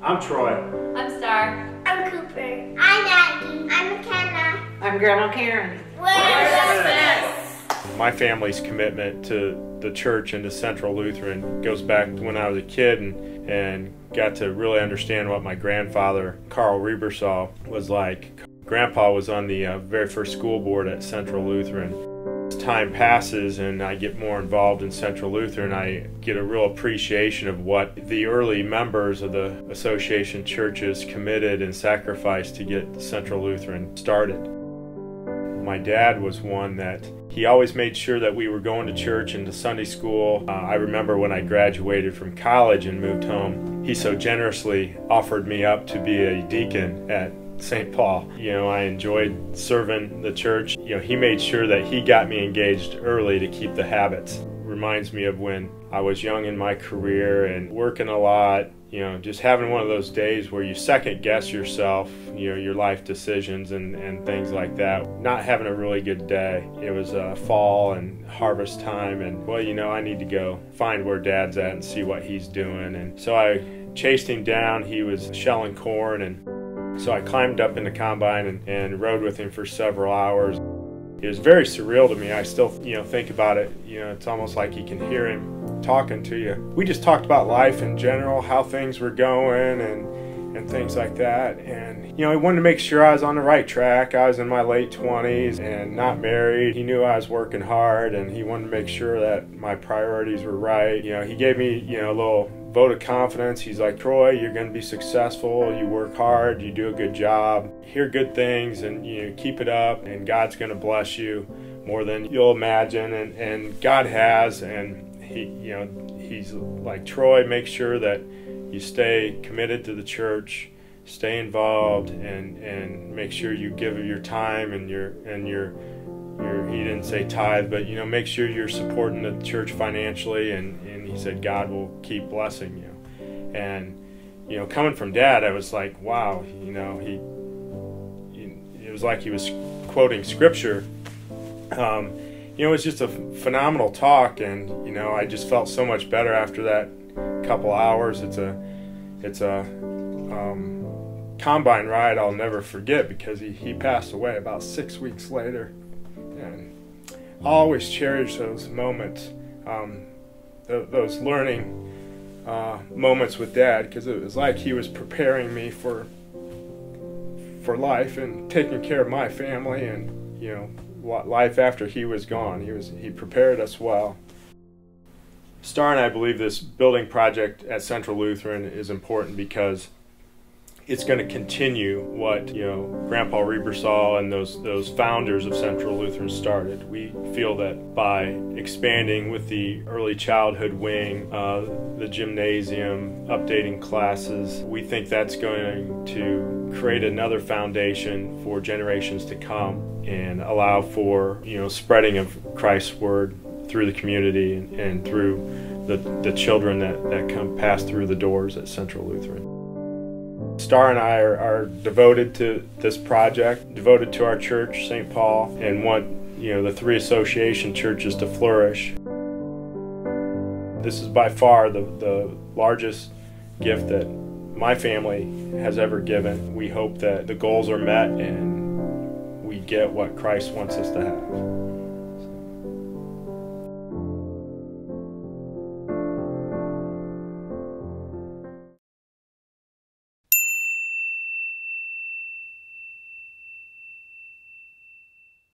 I'm Troy. I'm Star. I'm Cooper. I'm Maggie. I'm McKenna. I'm Grandma Karen. Where's this? My family's commitment to the church and to Central Lutheran goes back to when I was a kid and got to really understand what my grandfather, Carl Riebersall, was like. Grandpa was on the very first school board at Central Lutheran. As time passes and I get more involved in Central Lutheran, I get a real appreciation of what the early members of the association churches committed and sacrificed to get Central Lutheran started. My dad was one that he always made sure that we were going to church and to Sunday school. I remember when I graduated from college and moved home, he so generously offered me up to be a deacon at St. Paul. I enjoyed serving the church. He made sure that he got me engaged early to keep the habits. Reminds me of when I was young in my career and working a lot, just having one of those days where you second guess yourself, your life decisions and things like that. Not having a really good day. It was fall and harvest time and, I need to go find where Dad's at and see what he's doing. And so I chased him down. He was shelling corn, and so I climbed up in the combine and rode with him for several hours. It was very surreal to me. I still, think about it. It's almost like you can hear him talking to you. We just talked about life in general, how things were going and things like that. And, he wanted to make sure I was on the right track. I was in my late 20s and not married. He knew I was working hard, and he wanted to make sure that my priorities were right. He gave me, a little vote of confidence. He's like, Troy, you're going to be successful. You work hard. You do a good job. Hear good things, and keep it up, and God's going to bless you more than you'll imagine. And God has, and he's like, Troy, make sure that you stay committed to the church, stay involved, and make sure you give your time and your he didn't say tithe, but make sure you're supporting the church financially, and he said God will keep blessing you. And coming from Dad, I was like, wow, it was like he was quoting scripture. It was just a phenomenal talk, and I just felt so much better after that couple hours. It's a combine ride I'll never forget, because he passed away about 6 weeks later. And I always cherish those moments, those learning moments with Dad, because it was like he was preparing me for life and taking care of my family and life after he was gone. He prepared us well. Star and I believe this building project at Central Lutheran is important because it's going to continue what Grandpa Riebersall and those founders of Central Lutheran started. We feel that by expanding with the early childhood wing, the gymnasium, updating classes, we think that's going to create another foundation for generations to come and allow for spreading of Christ's word through the community and through the children that come pass through the doors at Central Lutheran. Star and I are devoted to this project, devoted to our church, St. Paul, and want the three association churches to flourish. This is by far the largest gift that my family has ever given. We hope that the goals are met and we get what Christ wants us to have.